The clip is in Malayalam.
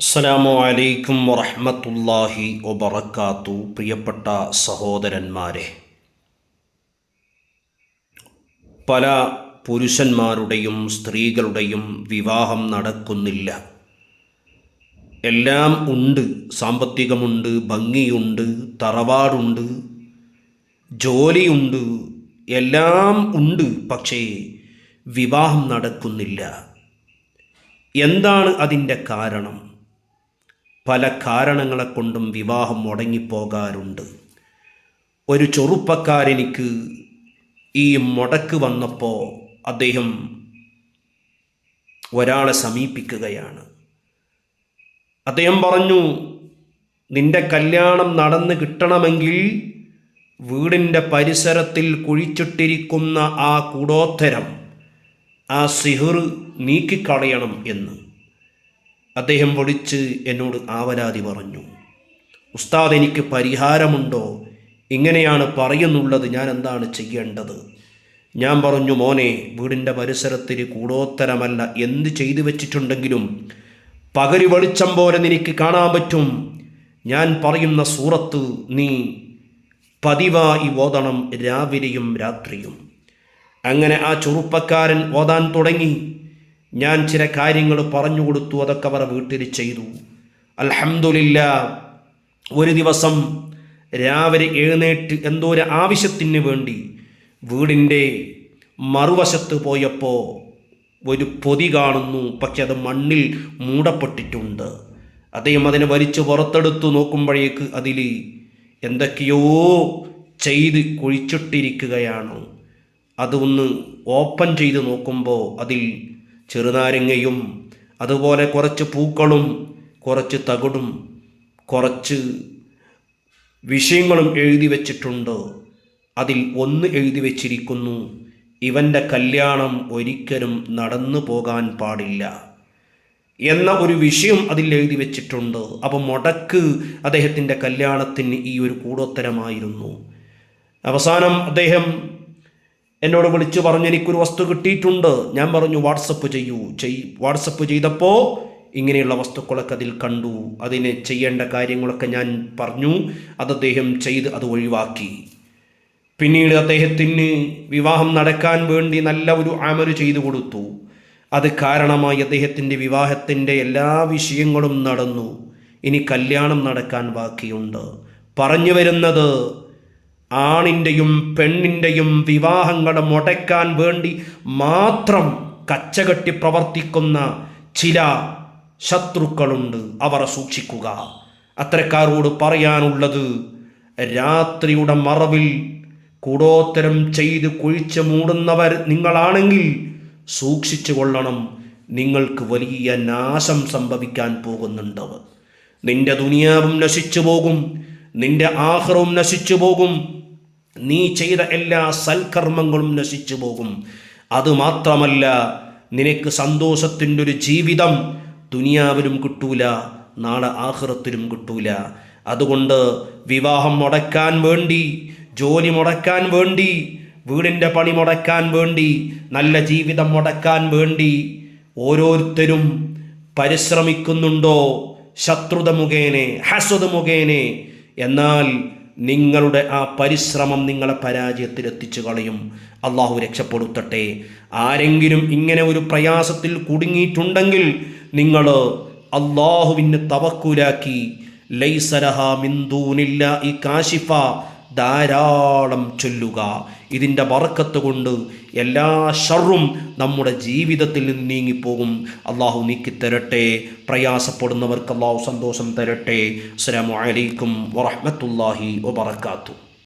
അസ്സലാമു അലൈക്കും വറഹ്മത്തുള്ളാഹി വബറകാത്തു. പ്രിയപ്പെട്ട സഹോദരന്മാരെ, പല പുരുഷന്മാരുടെയും സ്ത്രീകളുടെയും വിവാഹം നടക്കുന്നില്ല. എല്ലാം ഉണ്ട്, സാമ്പത്തികമുണ്ട്, ഭംഗിയുണ്ട്, തറവാടുണ്ട്, ജോലിയുണ്ട്, എല്ലാം ഉണ്ട്, പക്ഷേ വിവാഹം നടക്കുന്നില്ല. എന്താണ് അതിൻ്റെ കാരണം? പല കാരണങ്ങളെ കൊണ്ടും വിവാഹം മുടങ്ങിപ്പോകാറുണ്ട്. ഒരു ചെറുപ്പക്കാരനിക്ക് ഈ മുടക്ക് വന്നപ്പോൾ അദ്ദേഹം ഒരാളെ സമീപിക്കുകയാണ്. അദ്ദേഹം പറഞ്ഞു, നിന്റെ കല്യാണം നടന്ന് കിട്ടണമെങ്കിൽ വീടിൻ്റെ പരിസരത്തിൽ കുഴിച്ചിട്ടിരിക്കുന്ന ആ കൂടോത്തരം, ആ സിഹ്ർ നീക്കിക്കളയണം എന്ന് അദ്ദേഹം വിളിച്ച് എന്നോട് ആവലാതി പറഞ്ഞു. ഉസ്താദ്, എനിക്ക് പരിഹാരമുണ്ടോ? ഇങ്ങനെയാണ് പറയുന്നുള്ളത്, ഞാൻ എന്താണ് ചെയ്യേണ്ടത്? ഞാൻ പറഞ്ഞു, മോനെ, വീടിൻ്റെ പരിസരത്തിൽ കൂടോത്തരമല്ല, എന്ത് ചെയ്തു വെച്ചിട്ടുണ്ടെങ്കിലും പകല് വെളിച്ചം പോലെ നിനക്ക് കാണാൻ പറ്റും. ഞാൻ പറയുന്ന സൂറത്ത് നീ പതിവായി ഓതണം, രാവിലെയും രാത്രിയും. അങ്ങനെ ആ ചെറുപ്പക്കാരൻ ഓതാൻ തുടങ്ങി. ഞാൻ ചില കാര്യങ്ങൾ പറഞ്ഞു കൊടുത്തു, അതൊക്കെ അവർ വീട്ടിൽ ചെയ്തു. അൽഹംദുലില്ലാഹ്, ഒരു ദിവസം രാവിലെ എഴുന്നേറ്റ് എന്തോ ഒരു ആവശ്യത്തിന് വേണ്ടി വീടിൻ്റെ മറുവശത്ത് പോയപ്പോൾ ഒരു പൊതി കാണുന്നു, പക്ഷെ അത് മണ്ണിൽ മൂടപ്പെട്ടിട്ടുണ്ട്. അദ്ദേഹം അതിനെ വലിച്ചു പുറത്തെടുത്തു നോക്കുമ്പോഴേക്ക് അതിൽ എന്തൊക്കെയോ ചെയ്ത് കുഴിച്ചിട്ടിരിക്കുകയാണ്. അതൊന്ന് ഓപ്പൺ ചെയ്ത് നോക്കുമ്പോൾ അതിൽ ചെറുനാരങ്ങയും അതുപോലെ കുറച്ച് പൂക്കളും കുറച്ച് തകിടും കുറച്ച് വിഷയങ്ങളും എഴുതി വച്ചിട്ടുണ്ട്. അതിൽ ഒന്ന് എഴുതി വച്ചിരിക്കുന്നു, ഇവൻ്റെ കല്യാണം ഒരിക്കലും നടന്നു പോകാൻ പാടില്ല എന്ന ഒരു വിഷയം അതിൽ എഴുതി വച്ചിട്ടുണ്ട്. അപ്പോൾ മുടക്ക് അദ്ദേഹത്തിൻ്റെ കല്യാണത്തിന് ഈ ഒരു കൂടോത്തരമായിരുന്നു. അവസാനം അദ്ദേഹം എന്നോട് വിളിച്ചു പറഞ്ഞു, എനിക്കൊരു വസ്തു കിട്ടിയിട്ടുണ്ട്. ഞാൻ പറഞ്ഞു, വാട്സപ്പ് ചെയ്യൂ. വാട്സപ്പ് ചെയ്തപ്പോൾ ഇങ്ങനെയുള്ള വസ്തുക്കളൊക്കെ അതിൽ കണ്ടു. അതിന് ചെയ്യേണ്ട കാര്യങ്ങളൊക്കെ ഞാൻ പറഞ്ഞു. അത് അദ്ദേഹം ചെയ്ത് അത് ഒഴിവാക്കി. പിന്നീട് അദ്ദേഹത്തിന് വിവാഹം നടക്കാൻ വേണ്ടി നല്ല ഒരു അമല് ചെയ്തു കൊടുത്തു. അത് കാരണമായി അദ്ദേഹത്തിൻ്റെ വിവാഹത്തിൻ്റെ എല്ലാ വിഷയങ്ങളും നടന്നു. ഇനി കല്യാണം നടക്കാൻ ബാക്കിയുണ്ട്. പറഞ്ഞു വരുന്നത്, ആണിൻ്റെയും പെണ്ണിൻ്റെയും വിവാഹങ്ങളെ മുടക്കാൻ വേണ്ടി മാത്രം കച്ചകെട്ടി പ്രവർത്തിക്കുന്ന ചില ശത്രുക്കളുണ്ട്, അവരെ സൂക്ഷിക്കുക. അത്തരക്കാരോട് പറയാനുള്ളത്, രാത്രിയുടെ മറവിൽ കൂടോത്തരം ചെയ്ത് കുഴിച്ച് മൂടുന്നവർ നിങ്ങളാണെങ്കിൽ സൂക്ഷിച്ചു കൊള്ളണം. നിങ്ങൾക്ക് വലിയ നാശം സംഭവിക്കാൻ പോകുന്നുണ്ട്. നിന്റെ ദുനിയാവും നശിച്ചു പോകും, നിന്റെ ആഖിറവും നശിച്ചു പോകും, നീ ചെയ്ത എല്ലാ സൽക്കർമ്മങ്ങളും നശിച്ചു പോകും. അതുമാത്രമല്ല, നിനക്ക് സന്തോഷത്തിൻ്റെ ഒരു ജീവിതം ദുനിയാവിലും കിട്ടൂല, നാളെ ആഖിറത്തിലും കിട്ടൂല. അതുകൊണ്ട് വിവാഹം മുടക്കാൻ വേണ്ടി, ജോലി മുടക്കാൻ വേണ്ടി, വീടിൻ്റെ പണി മുടക്കാൻ വേണ്ടി, നല്ല ജീവിതം മുടക്കാൻ വേണ്ടി ഓരോരുത്തരും പരിശ്രമിക്കുന്നുണ്ടോ? ശത്രുത മുഖേനെ, ഹസദ് മുഖേനെ. എന്നാൽ നിങ്ങളുടെ ആ പരിശ്രമം നിങ്ങളെ പരാജയത്തിലെത്തിച്ചു കളയും. അള്ളാഹു രക്ഷപ്പെടുത്തട്ടെ. ആരെങ്കിലും ഇങ്ങനെ ഒരു പ്രയാസത്തിൽ കുടുങ്ങിയിട്ടുണ്ടെങ്കിൽ നിങ്ങൾ അള്ളാഹുവിന് തവക്കുലാക്കി ലൈസ ലഹാ മിൻ ദൂനില്ലാഹി കാശിഫ ധാരാളം ചൊല്ലുക. ഇതിൻ്റെ ബറക്കത്ത് കൊണ്ട് എല്ലാ ഷർറും നമ്മുടെ ജീവിതത്തിൽ നിന്ന് നീങ്ങിപ്പോകും. അള്ളാഹു നീക്കിത്തരട്ടെ. പ്രയാസപ്പെടുന്നവർക്ക് അള്ളാഹു സന്തോഷം തരട്ടെ. അസ്സലാമു അലൈക്കും വറഹ്മത്തുള്ളാഹി വബറകാതുഹു.